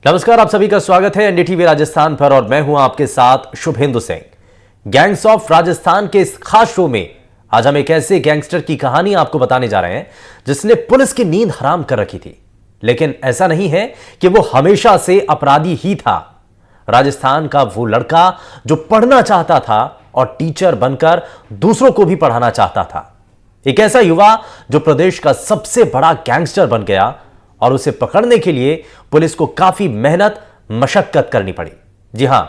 नमस्कार, आप सभी का स्वागत है एनडीटीवी राजस्थान पर और मैं हूं आपके साथ शुभेंदु सिंह। गैंग्स ऑफ राजस्थान के इस खास शो में आज हम एक ऐसे गैंगस्टर की कहानी आपको बताने जा रहे हैं जिसने पुलिस की नींद हराम कर रखी थी। लेकिन ऐसा नहीं है कि वो हमेशा से अपराधी ही था। राजस्थान का वो लड़का जो पढ़ना चाहता था और टीचर बनकर दूसरों को भी पढ़ाना चाहता था। एक ऐसा युवा जो प्रदेश का सबसे बड़ा गैंगस्टर बन गया और उसे पकड़ने के लिए पुलिस को काफी मेहनत मशक्कत करनी पड़ी। जी हां,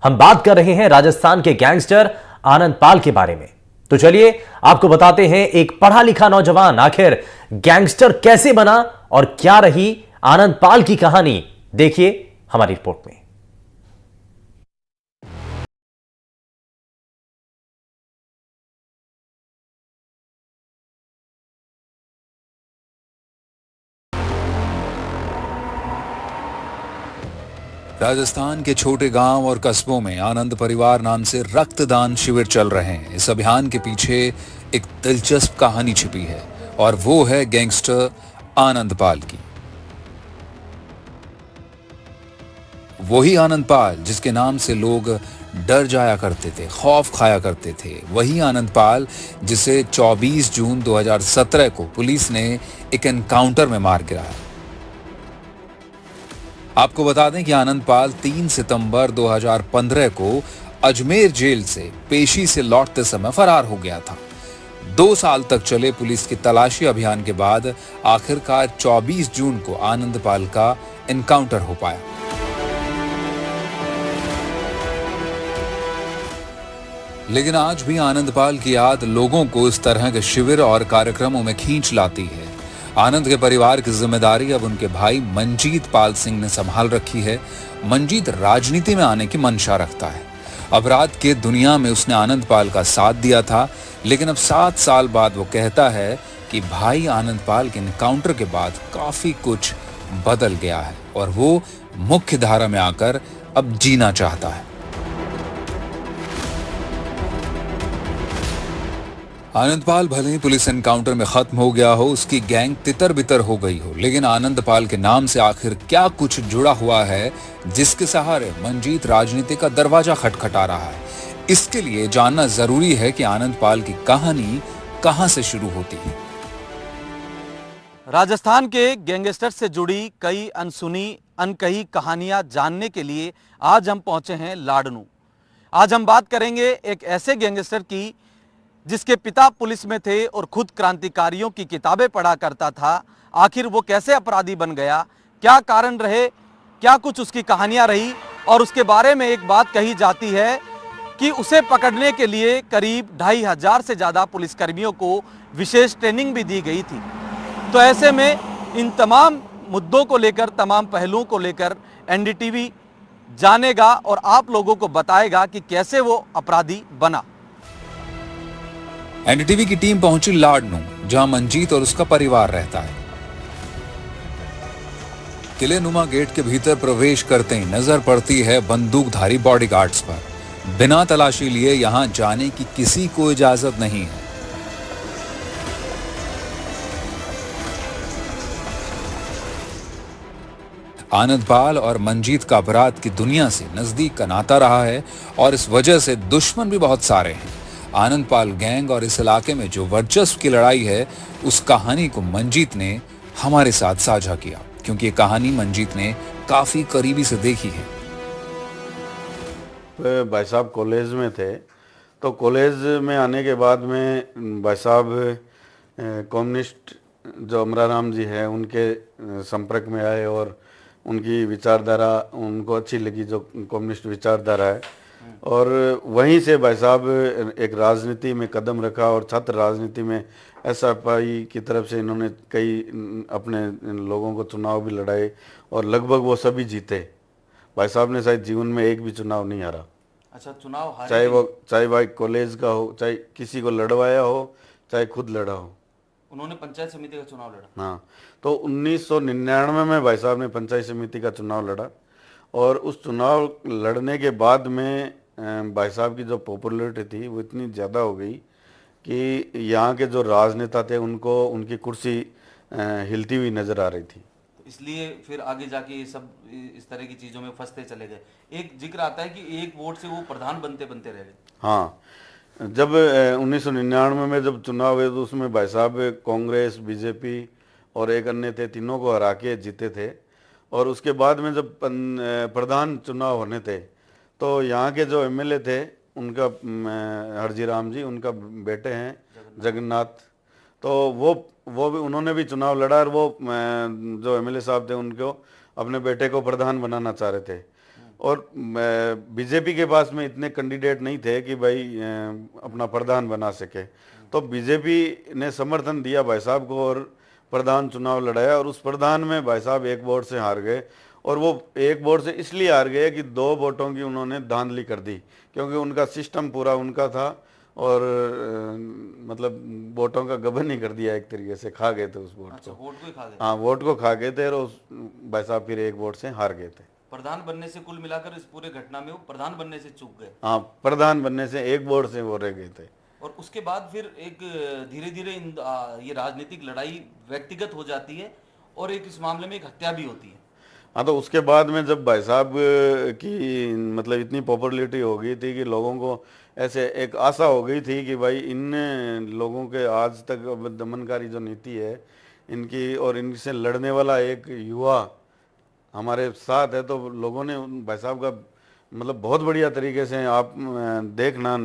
हम बात कर रहे हैं राजस्थान के गैंगस्टर आनंद पाल के बारे में। तो चलिए आपको बताते हैं एक पढ़ा लिखा नौजवान आखिर गैंगस्टर कैसे बना और क्या रही आनंद पाल की कहानी। देखिए हमारी रिपोर्ट में। राजस्थान के छोटे गांव और कस्बों में आनंद परिवार नाम से रक्तदान शिविर चल रहे हैं। इस अभियान के पीछे एक दिलचस्प कहानी छिपी है और वो है गैंगस्टर आनंद पाल की। वही आनंद पाल जिसके नाम से लोग डर जाया करते थे, खौफ खाया करते थे। वही आनंद पाल जिसे 24 जून 2017 को पुलिस ने एक एनकाउंटर में मार गिराया। आपको बता दें कि आनंद पाल 3 सितंबर 2015 को अजमेर जेल से पेशी से लौटते समय फरार हो गया था। 2 साल तक चले पुलिस की तलाशी अभियान के बाद आखिरकार 24 जून को आनंद पाल का एनकाउंटर हो पाया। लेकिन आज भी आनंद पाल की याद लोगों को इस तरह के शिविर और कार्यक्रमों में खींच लाती है। आनंद के परिवार की जिम्मेदारी अब उनके भाई मंजीत पाल सिंह ने संभाल रखी है। मंजीत राजनीति में आने की मंशा रखता है। अपराध के दुनिया में उसने आनंद पाल का साथ दिया था, लेकिन अब 7 साल बाद वो कहता है कि भाई आनंद पाल के एनकाउंटर के बाद काफी कुछ बदल गया है और वो मुख्य धारा में आकर अब जीना चाहता है। आनंद पाल भले ही पुलिस एनकाउंटर में खत्म हो गया हो, उसकी गैंग तितर बितर हो गई हो, लेकिन आनंद पाल के नाम से आखिर क्या कुछ जुड़ा हुआ है जिसके सहारे मंजीत राजनीति का दरवाजा खटखटा रहा है। इसके लिए जानना जरूरी है कि आनंद पाल की कहानी कहां से शुरू होती है। राजस्थान के गैंगस्टर से जुड़ी कई अनसुनी अनकही कहानियां जानने के लिए आज हम पहुंचे हैं लाडनू। आज हम बात करेंगे एक ऐसे गैंगस्टर की जिसके पिता पुलिस में थे और खुद क्रांतिकारियों की किताबें पढ़ा करता था। आखिर वो कैसे अपराधी बन गया, क्या कारण रहे, क्या कुछ उसकी कहानियां रही। और उसके बारे में एक बात कही जाती है कि उसे पकड़ने के लिए करीब 2500 से ज़्यादा पुलिसकर्मियों को विशेष ट्रेनिंग भी दी गई थी। तो ऐसे में इन तमाम मुद्दों को लेकर, तमाम पहलुओं को लेकर एनडीटीवी जानेगा और आप लोगों को बताएगा कि कैसे वो अपराधी बना। एनडीटीवी की टीम पहुंची लाडनू, जहां मंजीत और उसका परिवार रहता है। किले नुमा गेट के भीतर प्रवेश करते ही नजर पड़ती है बंदूकधारी बॉडीगार्ड्स पर। बिना तलाशी लिए यहां जाने की किसी को इजाजत नहीं है। आनंद पाल और मंजीत का अपराध की दुनिया से नजदीक का नाता रहा है और इस वजह से दुश्मन भी बहुत सारे हैं। आनंद पाल गैंग और इस इलाके में जो वर्चस्व की लड़ाई है, उस कहानी को मंजीत ने हमारे साथ साझा किया, क्योंकि ये कहानी मंजीत ने काफी करीबी से देखी है। भाई साहब कॉलेज में थे, तो कॉलेज में आने के बाद में भाई साहब कम्युनिस्ट जो अमराराम जी हैं उनके संपर्क में आए और उनकी विचारधारा उनको अच्छी लगी, जो कम्युनिस्ट विचारधारा है। और वहीं से भाई साहब एक राजनीति में कदम रखा और छात्र राजनीति में एसएफआई की तरफ से इन्होंने कई अपने लोगों को चुनाव भी लड़ाए और लगभग वो सभी जीते। भाई साहब ने शायद जीवन में एक भी चुनाव नहीं हारा। अच्छा, चुनाव हारे, चाहे भाई कॉलेज का हो, चाहे किसी को लड़वाया हो, चाहे खुद लड़ा हो। उन्होंने पंचायत समिति का चुनाव लड़ा। हाँ, तो 1999 में भाई साहब ने पंचायत समिति का चुनाव लड़ा और उस चुनाव लड़ने के बाद में भाई साहब की जो पॉपुलैरिटी थी वो इतनी ज़्यादा हो गई कि यहाँ के जो राजनेता थे उनको उनकी कुर्सी हिलती हुई नज़र आ रही थी। इसलिए फिर आगे जाके ये सब इस तरह की चीजों में फंसते चले गए। एक जिक्र आता है कि एक वोट से वो प्रधान बनते बनते रह गए। हाँ, जब 1999 में जब चुनाव हुए तो उसमें भाई साहब कांग्रेस, बीजेपी और एक अन्य थे, तीनों को हरा के जीते थे। और उसके बाद में जब प्रधान चुनाव होने थे तो यहाँ के जो एमएलए थे उनका हरजी राम जी, उनका बेटे हैं जगन्नाथ, तो वो भी उन्होंने भी चुनाव लड़ा और वो जो एमएलए साहब थे उनको अपने बेटे को प्रधान बनाना चाह रहे थे। और बीजेपी के पास में इतने कैंडिडेट नहीं थे कि भाई अपना प्रधान बना सके, तो बीजेपी ने समर्थन दिया भाई साहब को और प्रधान चुनाव लड़ाया। और उस प्रधान में भाई साहब एक वोट से हार गए। और वो एक वोट से इसलिए हार गए कि 2 वोटों की उन्होंने धांधली कर दी, क्योंकि उनका सिस्टम पूरा उनका था और मतलब वोटों का गबन ही कर दिया, एक तरीके से खा गए थे उस वोट अच्छा, को। वोट को ही खा गए। हाँ, वोट को खा गए थे और उस भाई साहब फिर एक वोट से हार गए थे। प्रधान बनने से, कुल मिलाकर इस पूरे घटना में वो प्रधान बनने से चूक गए। हाँ, प्रधान बनने से एक वोट से वो रह गए थे। और उसके बाद फिर एक धीरे धीरे ये राजनीतिक लड़ाई व्यक्तिगत हो जाती है और एक इस मामले में एक हत्या भी होती है। हाँ, तो उसके बाद में जब भाई साहब की मतलब इतनी पॉपुलैरिटी हो गई थी कि लोगों को ऐसे एक आशा हो गई थी कि भाई इन लोगों के आज तक अब दमनकारी जो नीति है इनकी, और इनसे लड़ने वाला एक युवा हमारे साथ है, तो लोगों ने भाई साहब का मतलब बहुत बढ़िया तरीके से आप देखना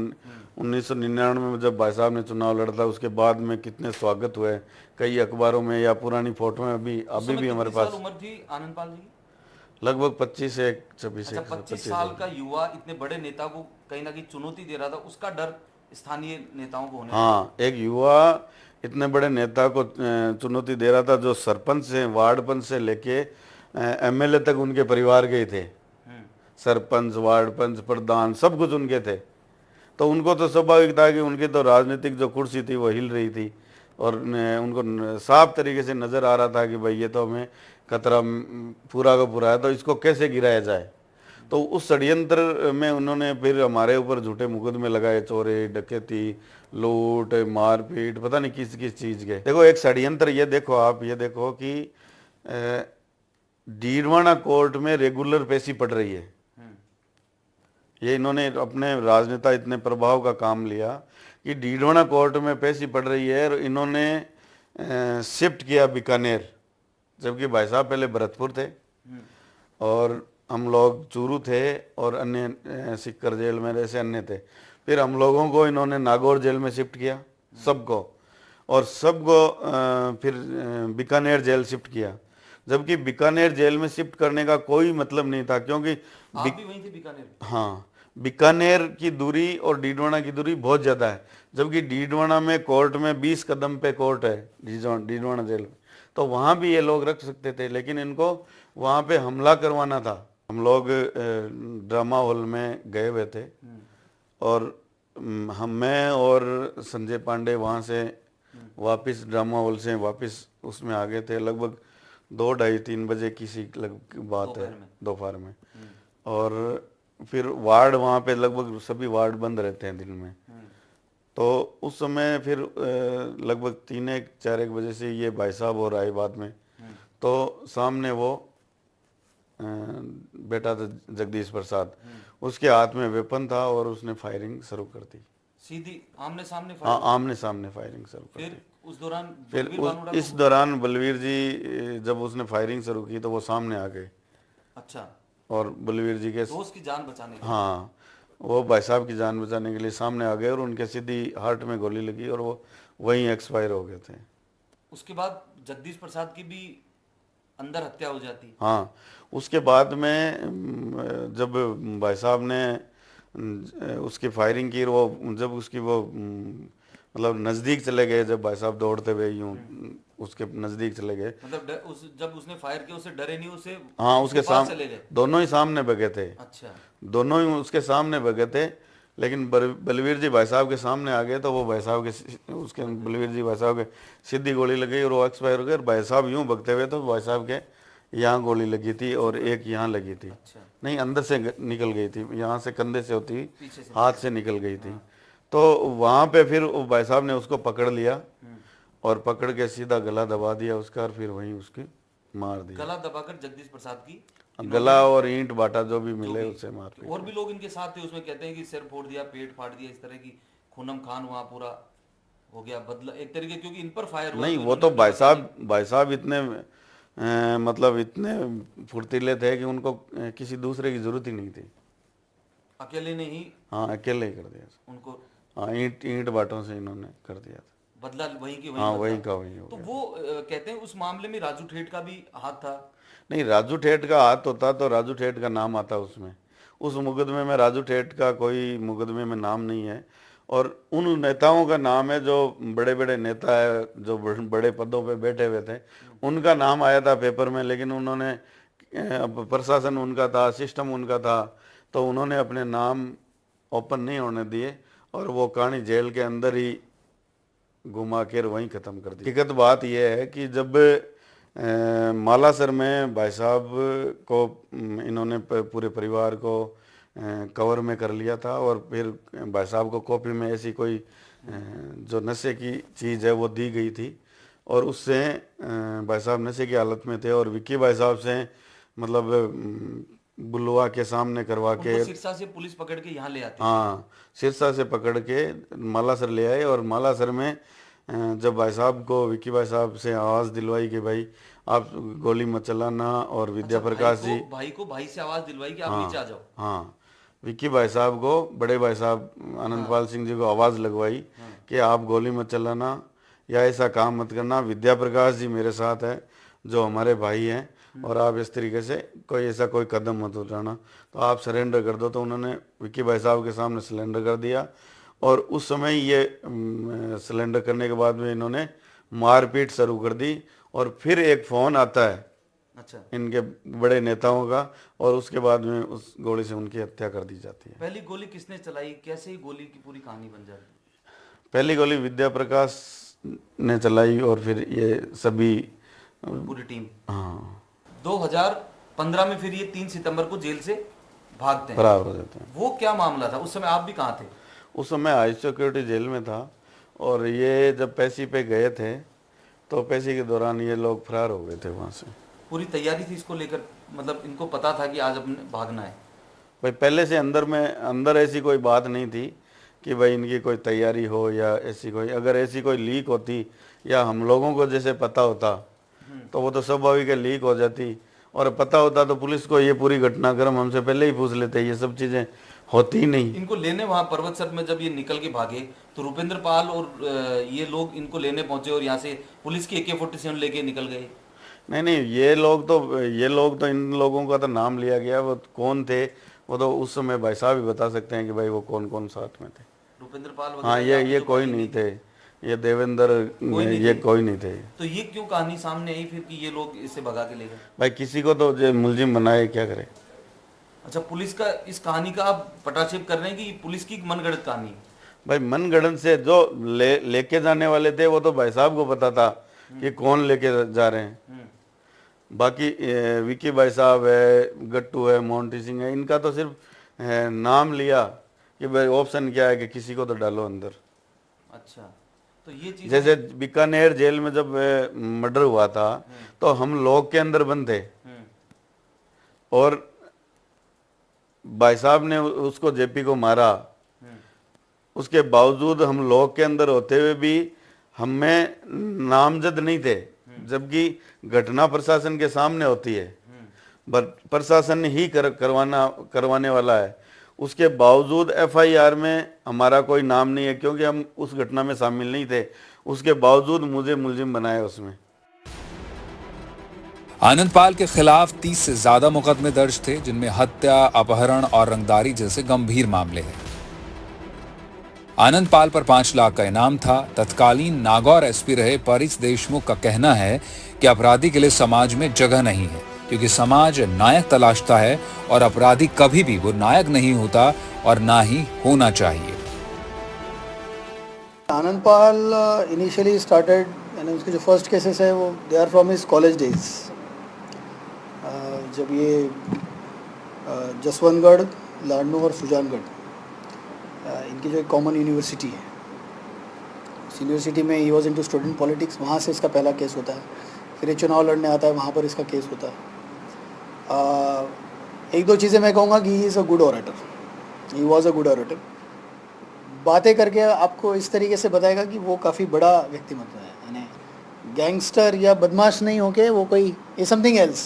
1999 में जब भाई साहब ने चुनाव लड़ा था उसके बाद में कितने स्वागत हुए कई अखबारों में या पुरानी फोटो में अभी भी हमारे पास। उम्र थी आनंदपाल जी की? लगभग 25 से 26 अच्छा, 25 साल का युवा इतने बड़े नेता को कहीं ना कहीं चुनौती दे रहा था, उसका डर स्थानीय नेताओं को होने। हाँ, एक युवा इतने बड़े नेता को चुनौती दे रहा था जो सरपंच से, वार्ड पंच से लेके एमएलए तक उनके परिवार के ही थे। सरपंच, वार्ड पंच, प्रधान सब कुछ उनके थे। तो उनको तो स्वाभाविक था कि उनकी तो राजनीतिक जो कुर्सी थी वो हिल रही थी और उनको साफ तरीके से नज़र आ रहा था कि भाई ये तो हमें खतरा पूरा का पूरा है, तो इसको कैसे गिराया जाए। तो उस षड्यंत्र में उन्होंने फिर हमारे ऊपर झूठे मुकदमे लगाए, चोरी, डकैती, लूट, मारपीट, पता नहीं किस किस चीज़ के। देखो एक षड्यंत्र, ये देखो आप, ये देखो कि डीडवाना कोर्ट में रेगुलर पेशी पड़ रही है। ये इन्होंने अपने राजनेता इतने प्रभाव का काम लिया कि डीडवाना कोर्ट में पेशी पड़ रही है और इन्होंने शिफ्ट किया बीकानेर, जबकि भाई साहब पहले भरतपुर थे और हम लोग चूरू थे और अन्य सिक्कर जेल में ऐसे अन्य थे। फिर हम लोगों को इन्होंने नागौर जेल में शिफ्ट किया सबको, और सबको फिर बीकानेर जेल शिफ्ट किया, जबकि बीकानेर जेल में शिफ्ट करने का कोई मतलब नहीं था, क्योंकि आप भी वहीं थे बीकानेर? हाँ, बीकानेर की दूरी और डीडवाना की दूरी बहुत ज़्यादा है, जबकि डीडवाना में कोर्ट में 20 कदम पे कोर्ट है डीडवाना जेल में, तो वहाँ भी ये लोग रख सकते थे, लेकिन इनको वहाँ पे हमला करवाना था। हम लोग ड्रामा हॉल में गए हुए थे और मैं और संजय पांडे वहाँ से वापस ड्रामा हॉल से वापस उसमें आ गए थे। लगभग 2, 2:30, 3 बजे किसी बात है, दोपहर में। और फिर वार्ड वहाँ पे लगभग सभी वार्ड बंद रहते हैं दिन में, तो उस समय फिर लगभग 3, 4, 1 बजे से ये भाई साहब और आए बाद में, तो सामने वो बेटा था जगदीश प्रसाद, उसके हाथ में वेपन था और उसने फायरिंग शुरू कर दी, सीधी आमने सामने। हाँ, आमने सामने फायरिंग शुरू कर दी। उस दौरान फिर इस दौरान बलवीर जी जब उसने फायरिंग शुरू की तो वो सामने आ गए। अच्छा। और बलवीर जी के दोस्त की जान बचाने के लिए? हाँ, वो भाई साहब की जान बचाने के लिए सामने आ गए और उनके सीधी हार्ट में गोली लगी और वो वहीं एक्सपायर हो गए थे। उसके बाद जगदीश प्रसाद की भी अंदर हत्या हो जाती? हाँ, उसके बाद में जब भाई साहब ने उसकी फायरिंग की, वो जब उसकी वो मतलब नज़दीक चले गए, जब भाई साहब दौड़ते हुए यूं उसके नज़दीक चले गए, मतलब जब उसने फायर किया उसे डरे नहीं? उसे हाँ, उसके सामने दोनों ही सामने भगे थे। अच्छा। दोनों ही उसके सामने भगे थे, लेकिन बलवीर जी भाई साहब के सामने आ गए तो वो भाई साहब के उसके बलवीर जी भाई साहब के सीधी गोली लगी और वो एक्सपायर हो गए। भाई साहब यूं भगते हुए तो भाई साहब के यहाँ गोली लगी थी और एक यहाँ लगी थी। अच्छा। नहीं, अंदर से निकल गई थी, यहाँ से कंधे से होती हाथ से निकल गई थी। तो वहाँ पे फिर भाई साहब ने उसको पकड़ लिया और पकड़ के सीधा गला दबा दिया उसका और फिर वहीं उसकी मार दिया। गला दबाकर जगदीश प्रसाद की गला और ईंट बाटा जो भी मिले उससे मार दिया। और भी लोग इनके साथ थे, उसमें कहते हैं कि सिर फोड़ दिया, पेट फाड़ दिया, इस तरह की खूनम खान वहाँ पूरा हो गया बदला एक तरीके, क्योंकि इन पर फायर हुआ। नहीं, वो तो भाई साहब इतने मतलब इतने फुर्तीले थे कि उनको किसी दूसरे की जरूरत ही नहीं थी। अकेले ने ही, हाँ, अकेले ही कर दिया उनको, हाँ, ईंट बाटों से इन्होंने कर दिया था। बदला वहीं की वहीं हाँ, बदला। वहीं का वहीं हो तो गया। वो कहते हैं उस मामले में राजू ठेठ का भी हाथ था। नहीं, राजू ठेठ का हाथ होता तो राजू ठेठ का नाम आता उसमें। उस मुकदमे में राजू ठेठ का कोई मुकदमे में नाम नहीं है। और उन नेताओं का नाम है जो बड़े बड़े नेता है, जो बड़े पदों पे बैठे हुए थे, उनका नाम आया था पेपर में। लेकिन उन्होंने प्रशासन उनका था, सिस्टम उनका था, तो उन्होंने अपने नाम ओपन नहीं होने दिए और वो कहानी जेल के अंदर ही घुमा कर वहीं ख़त्म कर दी। हकीकत बात यह है कि जब मालासर में भाई साहब को इन्होंने पूरे परिवार को कवर में कर लिया था और फिर भाई साहब को कॉपी में ऐसी कोई जो नशे की चीज़ है वो दी गई थी और उससे भाई साहब नशे की हालत में थे और विक्की भाई साहब से मतलब बुलवा के सामने करवा के सिरसा से पुलिस पकड़ के यहाँ ले आती। हाँ, सिरसा से पकड़ के मालासर ले आए और मालासर में जब भाई साहब को विक्की भाई साहब से आवाज़ दिलवाई कि भाई आप गोली मत चलाना और विद्या प्रकाश जी, भाई से आवाज़ दिलवाई कि आप नीचे आ जाओ। हाँ, विक्की भाई साहब को, बड़े भाई साहब आनंदपाल सिंह जी को आवाज़ लगवाई कि आप गोली मत चलाना या ऐसा काम मत करना, विद्या प्रकाश जी मेरे साथ है जो हमारे भाई हैं और आप इस तरीके से कोई कदम मत उठाना, तो आप सरेंडर कर दो। तो उन्होंने विक्की भाई साहब के सामने सरेंडर कर दिया और उस समय ये सरेंडर करने के बाद में इन्होंने मारपीट शुरू कर दी और फिर एक फ़ोन आता है अच्छा, इनके बड़े नेताओं का और उसके बाद में उस गोली से उनकी हत्या कर दी जाती है। पहली गोली किसने चलाई, कैसे ही गोली की पूरी कहानी बन जाती है? पहली गोली विद्या प्रकाश ने चलाई और फिर ये सभी पूरी टीम। हाँ, 2015 में फिर ये 3 सितंबर को जेल से भागते हैं, फरार हो जाते हैं। वो क्या मामला था? उस समय आप भी कहाँ थे? उस समय हाई सिक्योरिटी जेल में था और ये जब पैसी पे गए थे तो पैसी के दौरान ये लोग फरार हो गए थे वहाँ से। पूरी तैयारी थी इसको लेकर, मतलब इनको पता था कि आज अपने भागना है? भाई पहले से अंदर ऐसी कोई बात नहीं थी कि भाई इनकी कोई तैयारी हो या ऐसी कोई, अगर ऐसी कोई लीक होती या हम लोगों को जैसे पता होता तो वो तो स्वाभाविक लीक हो जाती और पता होता तो पुलिस को ये पूरी घटनाक्रम हमसे पहले ही पूछ लेते। ये सब चीज़ें होती ही नहीं। इनको लेने वहाँ पर्वतसर में जब ये निकल के भागे तो रुपेंद्र पाल और ये लोग इनको लेने पहुंचे और यहाँ से पुलिस की AK-47 लेके निकल गए। नहीं, ये लोग तो इन लोगों का तो नाम लिया गया, वो कौन थे वो तो उस समय भाई साहब ही बता सकते हैं कि भाई वो कौन कौन साथ में थे। रुपेंद्र पाल, हाँ, ये कोई नहीं थे, ये देवेंद्र, ये कोई नहीं थे। तो ये क्यों कहानी सामने आई फिर कि ये लोग इसे भगा के ले गए? भाई किसी को तो मुलजिम बनाए, क्या करे। अच्छा, पुलिस का इस कहानी का आप पटाक्षेप कर रहे हैं कि पुलिस की मनगढ़ंत कहानी है? भाई मनगढ़ंत से जो लेके जाने वाले थे वो तो भाई साहब को पता था कि कौन लेके जा रहे हैं। बाकी विक्की भाई साहब है, गट्टू है, मोंटी सिंह है, इनका तो सिर्फ नाम लिया कि भाई ऑप्शन क्या है कि किसी को तो डालो अंदर। अच्छा, तो ये चीज जैसे बीकानेर जेल में जब मर्डर हुआ था तो हम लोग के अंदर बंद थे और भाई साहब ने उसको जेपी को मारा, उसके बावजूद हम लोग के अंदर होते हुए भी हमें नामजद नहीं थे, जबकि घटना प्रशासन के सामने होती है, प्रशासन ही करवाने वाला है। उसके बावजूद FIR में हमारा कोई नाम नहीं है क्योंकि हम उस घटना में शामिल नहीं थे। उसके बावजूद मुझे मुलजिम बनाया उसमें। आनंदपाल के खिलाफ 30 से ज्यादा मुकदमे दर्ज थे, जिनमें हत्या, अपहरण और रंगदारी जैसे गंभीर मामले हैं। आनंदपाल पर 5 लाख का इनाम था। तत्कालीन नागौर SP रहे परिच देशमुख का कहना है कि अपराधी के लिए समाज में जगह नहीं है, क्योंकि समाज नायक तलाशता है और अपराधी कभी भी वो नायक नहीं होता और ना ही होना चाहिए। आनंदपाल इनिशियली स्टार्टेड, यानी उसके जो फर्स्ट केसेस है वो they are from his college days. जब ये जसवंतगढ़, लाडनू और सुजानगढ़, इनकी जो एक कॉमन यूनिवर्सिटी है, उस यूनिवर्सिटी में he was into student politics, वहाँ से इसका पहला केस होता है। फिर ये चुनाव लड़ने आता है, वहाँ पर इसका केस होता है। एक दो चीज़ें मैं कहूँगा कि he is a good orator, he was a good orator. बातें करके आपको इस तरीके से बताएगा कि वो काफ़ी बड़ा व्यक्तिमत्व है, यानी गैंगस्टर या बदमाश नहीं होके वो कोई ये something else,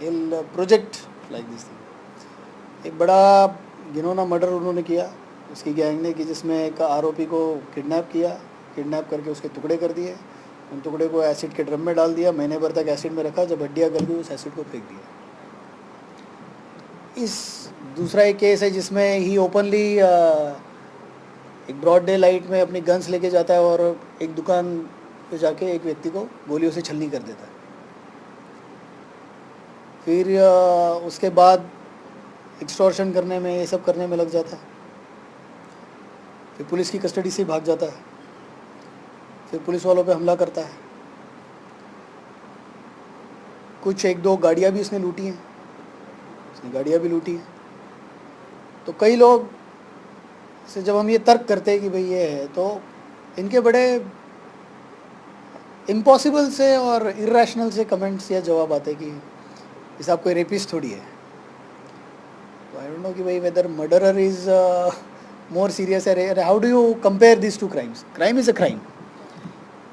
ill project like this thing. एक बड़ा घिनौना मर्डर उन्होंने किया उसकी गैंग ने, कि जिसमें एक आरोपी को किडनैप किया, किडनैप करके उसके टुकड़े कर दिए, उन टुकड़े को एसिड के ड्रम में डाल दिया, महीने भर तक एसिड में रखा, जब हड्डियाँ गल गई उस एसिड को फेंक दिया। इस दूसरा एक केस है जिसमें ही ओपनली एक ब्रॉड डे लाइट में अपनी गन्स लेके जाता है और एक दुकान पे जाके एक व्यक्ति को गोलियों से छलनी कर देता है। फिर उसके बाद एक्सटॉर्शन करने में, ये सब करने में लग जाता है। फिर पुलिस की कस्टडी से भाग जाता है, फिर पुलिस वालों पे हमला करता है। कुछ एक दो गाड़ियाँ भी उसने लूटी हैं, उसने गाड़ियाँ भी लूटी हैं। तो कई लोग से जब हम ये तर्क करते हैं कि भाई ये है, तो इनके बड़े इम्पॉसिबल से और इरेशनल से कमेंट्स या जवाब आते हैं कि इस आप कोई रेपिस्ट थोड़ी है। तो आई डोंट नो कि भाई whether murderer is more serious है। How do you compare this to crimes? Crime is a crime.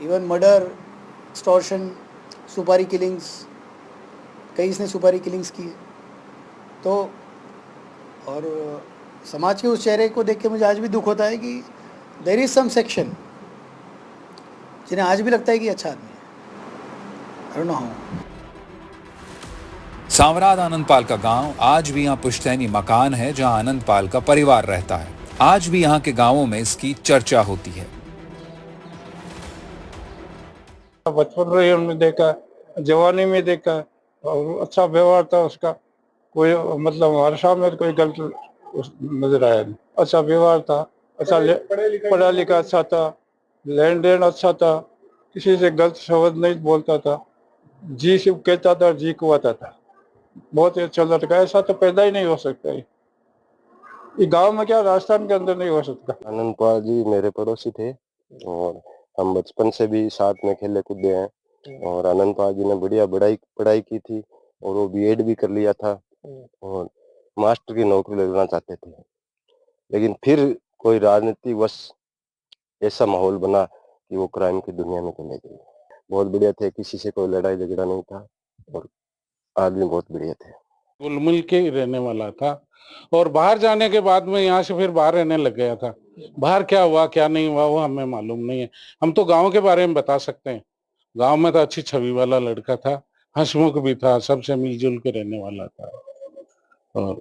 Even murder, extortion, supari killings, कई इसने सुपारी किलिंग्स की है। तो और समाज के उस चेहरे को देख के मुझे आज भी दुख होता है कि देयर इज सम सेक्शन जिन्हें आज भी लगता है कि अच्छा आदमी है। I don't know how. Sanwrad Anandpal का गांव आज भी यहाँ पुश्तैनी मकान है जहाँ आनंदपाल का परिवार रहता है। आज भी यहाँ के गांवों में इसकी चर्चा होती है। बचपन में ही हमने देखा, जवानी में देखा, और अच्छा व्यवहार था उसका। कोई मतलब हमारे सामने कोई गलत नजर आया नहीं। अच्छा व्यवहार था, अच्छा पढ़ा लिखा अच्छा था, लेन देन अच्छा था, किसी से गलत शब्द नहीं बोलता था, जी सिर्फ कहता था, जी कुआता था। बहुत ही अच्छा लड़का, ऐसा तो पैदा ही नहीं हो सकता। ये गांव में क्या, राजस्थान के अंदर नहीं हो सकता। आनंदपाल जी मेरे पड़ोसी थे और हम बचपन से भी साथ में खेले कूदे हैं। और आनंदपाल जी ने बढ़िया पढ़ाई की थी और वो बीएड भी कर लिया था और मास्टर की नौकरी लगना चाहते थे। लेकिन फिर कोई राजनीति वश ऐसा माहौल बना कि वो क्राइम की दुनिया में चले गए। बहुत बढ़िया थे, किसी से कोई लड़ाई झगड़ा नहीं था और आदमी बहुत बढ़िया थे। घुल मिल के ही रहने वाला था और बाहर जाने के बाद में यहाँ से फिर बाहर रहने लग गया था। बाहर क्या हुआ क्या नहीं हुआ वो हमें मालूम नहीं है। हम तो गांव के बारे में बता सकते हैं। गांव में तो अच्छी छवि वाला लड़का था, हंसमुख भी था, सबसे मिलजुल के रहने वाला था और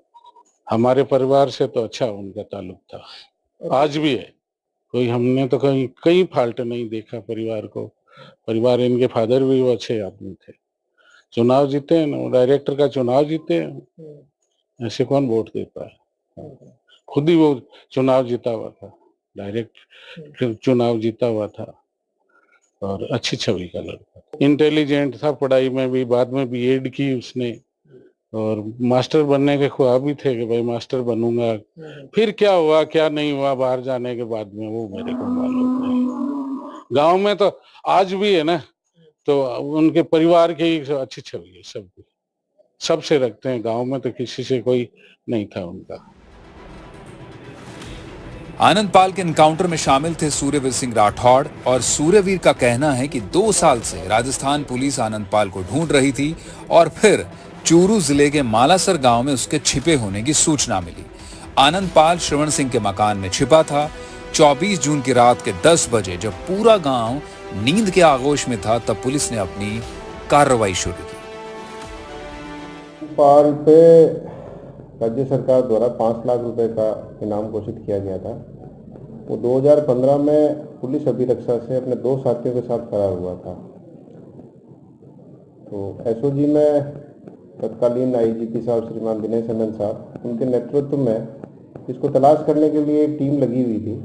हमारे परिवार से तो अच्छा उनका ताल्लुक था, आज भी है। कोई हमने तो कहीं फॉल्ट नहीं देखा परिवार को। परिवार, इनके फादर भी वो अच्छे आदमी थे। चुनाव जीते हैं ना, डायरेक्टर का चुनाव जीते हैं, ऐसे कौन वोट देता है? खुद ही वो चुनाव जीता हुआ था, डायरेक्ट चुनाव जीता हुआ था और अच्छी छवि का लड़का, इंटेलिजेंट था। पढ़ाई में भी, बाद में बीएड की उसने और मास्टर बनने के ख्वाब भी थे कि भाई मास्टर बनूंगा। फिर क्या हुआ क्या नहीं हुआ बाहर जाने के बाद में वो मेरे को मालूम नहीं। गांव में तो आज भी है ना, तो उनके परिवार की अच्छी छवि है, सबसे रखते हैं। गांव में तो किसी से कोई नहीं था उनका। आनंदपाल के एनकाउंटर में शामिल थे सूर्यवीर सिंह राठौड़ और सूर्यवीर का कहना है कि 2 साल से राजस्थान पुलिस आनंदपाल को ढूंढ रही थी और फिर चूरू जिले के मालासर गांव में उसके छिपे होने की सूचना मिली। आनंदपाल श्रवण सिंह के मकान में छिपा था। 24 जून की रात के 10 बजे जब पूरा गांव नींद के आगोश में था तब पुलिस ने अपनी कार्रवाई शुरू की। पाल पे राज्य सरकार द्वारा 5 लाख रुपए का इनाम घोषित किया गया था। वो 2015 में पुलिस अभिरक्षा से अपने 2 साथियों के साथ फरार हुआ था। तो एसओजी में तत्कालीन आईजीपी साहब श्रीमान दिनेश आनंद साहब, उनके नेतृत्व में इसको तलाश करने के लिए एक टीम लगी हुई थी।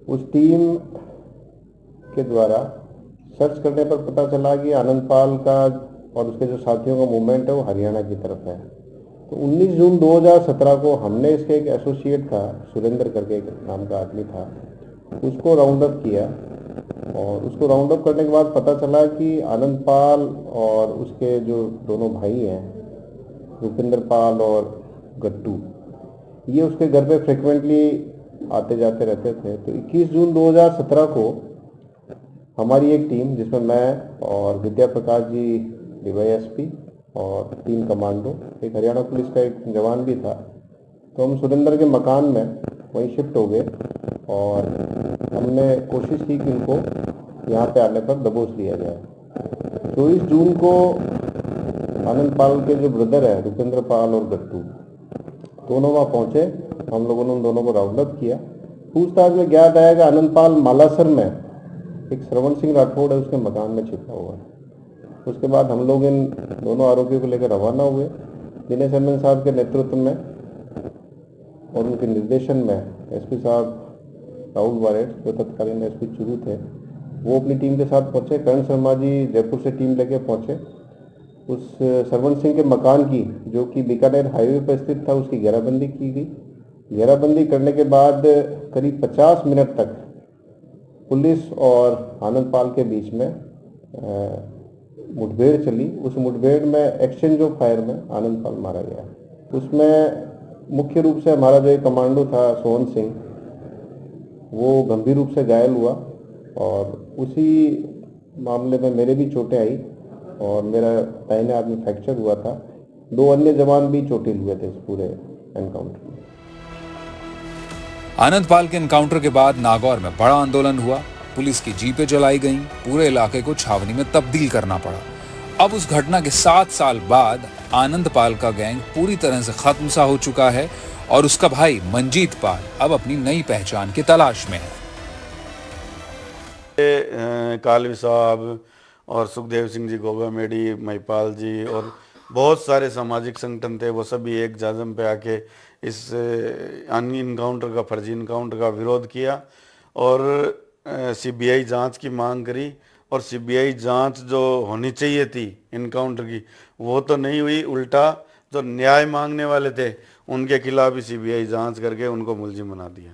उस टीम के द्वारा सर्च करने पर पता चला कि आनंदपाल का और उसके जो साथियों का मूवमेंट है वो हरियाणा की तरफ है। तो 19 जून 2017 को हमने इसके एक एसोसिएट था, सुरेंद्र करके एक नाम का आदमी था, उसको राउंड अप किया और उसको राउंड अप करने के बाद पता चला कि आनंद पाल और उसके जो दोनों भाई हैं, रुपिंदर पाल और गट्टू, ये उसके घर पे फ्रिक्वेंटली आते जाते रहते थे। तो 21 जून 2017 को हमारी एक टीम, जिसमें मैं और विद्या प्रकाश जी DYSP और 3 कमांडो, एक हरियाणा पुलिस का एक जवान भी था, तो हम सुरेंद्र के मकान में वहीं शिफ्ट हो गए और हमने कोशिश की कि उनको यहाँ पे आने पर दबोच लिया जाए। 24 जून को आनंद पाल के जो ब्रदर है रुपेंद्र पाल और गट्टू, दोनों वहाँ पहुँचे। हम लोगों ने उन दोनों को राउंड अप किया। पूछताछ में ज्ञात आया कि आनंद पाल मालासर में एक श्रवण सिंह राठौड़ है, उसके मकान में छिपा हुआ है। उसके बाद हम लोग इन दोनों आरोपियों को लेकर रवाना हुए। दिनेश MN साहब के नेतृत्व में और उनके निर्देशन में SP साहब राहुल वारेट, जो तत्कालीन SP चुरू थे, वो अपनी टीम के साथ पहुंचे। करण शर्मा जी जयपुर से टीम लेके पहुंचे। उस श्रवण सिंह के मकान की, जो कि बीकानेर हाईवे पर स्थित था, उसकी घेराबंदी की गई। घेराबंदी करने के बाद करीब 50 मिनट तक पुलिस और आनंद पाल के बीच में मुठभेड़ चली। उस मुठभेड़ में एक्सचेंज ऑफ फायर में आनंद पाल मारा गया। उसमें मुख्य रूप से हमारा जो एक कमांडो था सोहन सिंह, वो गंभीर रूप से घायल हुआ और उसी मामले में मेरे भी चोटें आई और मेरा दाहिने हाथ में फ्रैक्चर हुआ था। 2 अन्य जवान भी चोटिल हुए थे इस पूरे एनकाउंटर में। आनंद पाल के एनकाउंटर के बाद नागौर में बड़ा आंदोलन हुआ। पुलिस की जीपें जलाई गईं, पूरे इलाके को छावनी में तब्दील करना पड़ा। अब उस घटना के 7 साल बाद आनंद पाल का गैंग पूरी तरह से खत्म सा हो चुका है और उसका भाई मंजीत पाल अब अपनी नई पहचान की तलाश में है। कालवी साहब और सुखदेव सिंह जी गोगामेडी, महिपाल जी और बहुत सारे सामाजिक संगठन थे, वो सभी एक जाजम पे आके इस इनकाउंटर का, फर्जी इनकाउंटर का विरोध किया और CBI जांच की मांग करी। और CBI जांच जो होनी चाहिए थी इनकाउंटर की, वो तो नहीं हुई। उल्टा जो न्याय मांगने वाले थे उनके खिलाफ ही CBI जांच करके उनको मुलजिम बना दिया।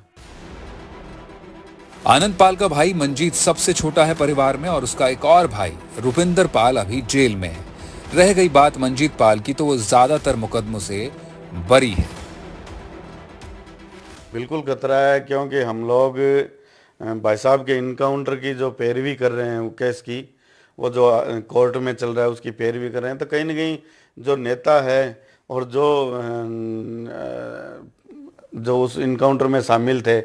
आनंद पाल का भाई मंजीत सबसे छोटा है परिवार में और उसका एक और भाई रुपिंदर पाल अभी जेल में है। रह गई बात मंजीत पाल की, तो वो ज्यादातर मुकदमों से बरी है। बिल्कुल खतरा है, क्योंकि हम लोग भाई साहब के इनकाउंटर की जो पैरवी कर रहे हैं, वो केस की, वो जो कोर्ट में चल रहा है उसकी पैरवी कर रहे हैं। तो कहीं ना कहीं जो नेता है और जो उस इनकाउंटर में शामिल थे,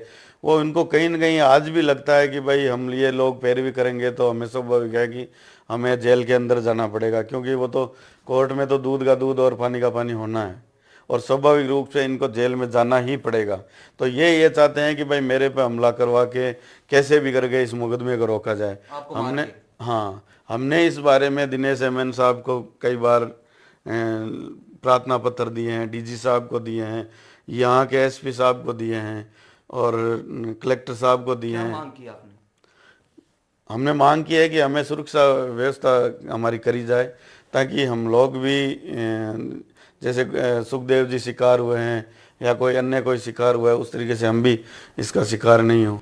वो इनको कहीं ना कहीं आज भी लगता है कि भाई हम ये लोग पैरवी करेंगे तो हमें स्वाभाविक है कि हमें जेल के अंदर जाना पड़ेगा, क्योंकि वो तो कोर्ट में तो दूध का दूध और पानी का पानी होना है और स्वाभाविक रूप से इनको जेल में जाना ही पड़ेगा। तो ये चाहते हैं कि भाई मेरे पे हमला करवा के कैसे भी करके इस मुकदमे को रोका जाए। हमने इस बारे में दिनेश MN साहब को कई बार प्रार्थना पत्र दिए हैं, DG साहब को दिए हैं, यहाँ के SP साहब को दिए हैं और कलेक्टर साहब को दिए हैं। मांग की आपने? हमने मांग की है कि हमें सुरक्षा व्यवस्था हमारी करी जाए, ताकि हम लोग भी जैसे सुखदेव जी शिकार हुए हैं या कोई अन्य कोई शिकार हुआ है, उस तरीके से हम भी इसका शिकार नहीं हो।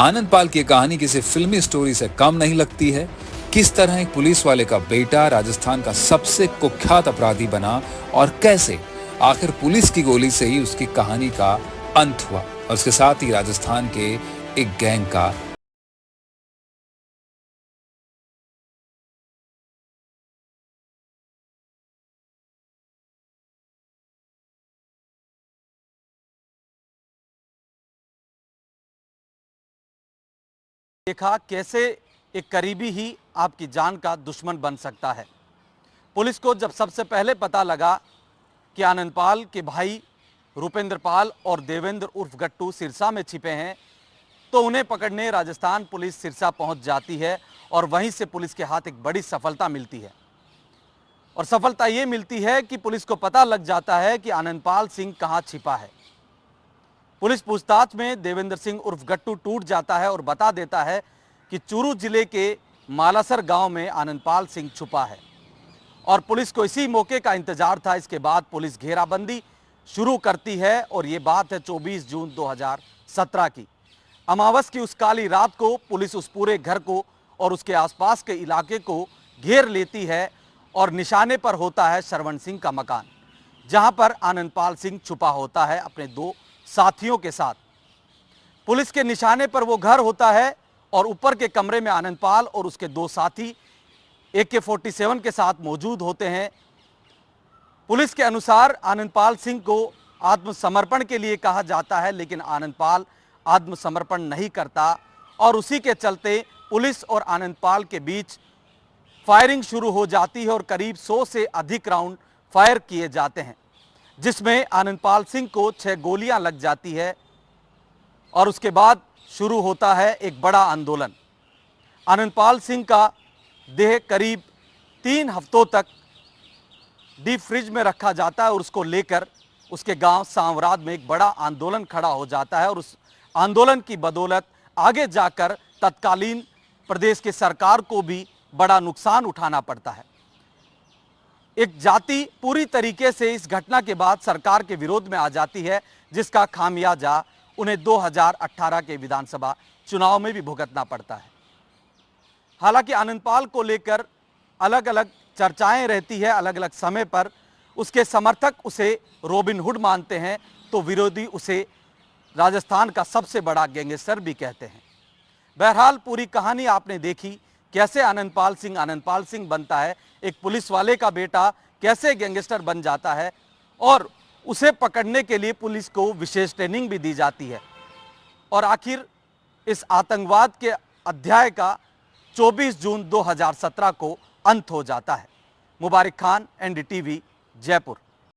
आनंद पाल की कहानी किसी फिल्मी स्टोरी से कम नहीं लगती है। किस तरह एक पुलिस वाले का बेटा राजस्थान का सबसे कुख्यात अपराधी बना और कैसे आखिर पुलिस की गोली से ही उसकी कहानी का अंत हुआ और उसके साथ ही राजस्थान के एक गैंग का। देखा कैसे एक करीबी ही आपकी जान का दुश्मन बन सकता है। पुलिस को जब सबसे पहले पता लगा कि आनंद पाल के भाई रुपेंद्र पाल और देवेंद्र उर्फ गट्टू सिरसा में छिपे हैं, तो उन्हें पकड़ने राजस्थान पुलिस सिरसा पहुंच जाती है और वहीं से पुलिस के हाथ एक बड़ी सफलता मिलती है। और सफलता ये मिलती है कि पुलिस को पता लग जाता है कि आनंद पाल सिंह कहां छिपा है। पुलिस पूछताछ में देवेंद्र सिंह उर्फ गट्टू टूट जाता है और बता देता है कि चूरू जिले के मालासर गांव में आनंद पाल सिंह छुपा है और पुलिस को इसी मौके का इंतजार था। इसके बाद पुलिस घेराबंदी शुरू करती है और ये बात है 24 जून 2017 की। अमावस की उस काली रात को पुलिस उस पूरे घर को और उसके आसपास के इलाके को घेर लेती है और निशाने पर होता है श्रवण सिंह का मकान, जहां पर आनंदपाल सिंह छुपा होता है अपने 2 साथियों के साथ। पुलिस के निशाने पर वो घर होता है और ऊपर के कमरे में आनंदपाल और उसके 2 साथी AK-47 के साथ मौजूद होते हैं। पुलिस के अनुसार आनंदपाल सिंह को आत्मसमर्पण के लिए कहा जाता है, लेकिन आनंदपाल आत्मसमर्पण नहीं करता और उसी के चलते पुलिस और आनंदपाल के बीच फायरिंग शुरू हो जाती है और करीब 100 से अधिक राउंड फायर किए जाते हैं, जिसमें आनंदपाल सिंह को 6 गोलियां लग जाती है और उसके बाद शुरू होता है एक बड़ा आंदोलन। आनंदपाल सिंह का देह करीब 3 हफ्तों तक डीप फ्रिज में रखा जाता है और उसको लेकर उसके गांव सांवराद में एक बड़ा आंदोलन खड़ा हो जाता है और उस आंदोलन की बदौलत आगे जाकर तत्कालीन प्रदेश की सरकार को भी बड़ा नुकसान उठाना पड़ता है। एक जाति पूरी तरीके से इस घटना के बाद सरकार के विरोध में आ जाती है, जिसका खामियाजा उन्हें 2018 के विधानसभा चुनाव में भी भुगतना पड़ता है। हालांकि आनंदपाल को लेकर अलग अलग चर्चाएं रहती है, अलग अलग समय पर उसके समर्थक उसे रॉबिन हुड मानते हैं तो विरोधी उसे राजस्थान का सबसे बड़ा गैंगस्टर भी कहते हैं। बहरहाल पूरी कहानी आपने देखी, कैसे आनंदपाल सिंह बनता है, एक पुलिस वाले का बेटा कैसे गैंगस्टर बन जाता है और उसे पकड़ने के लिए पुलिस को विशेष ट्रेनिंग भी दी जाती है और आखिर इस आतंकवाद के अध्याय का 24 जून 2017 को अंत हो जाता है। मुबारक खान, NDTV, जयपुर।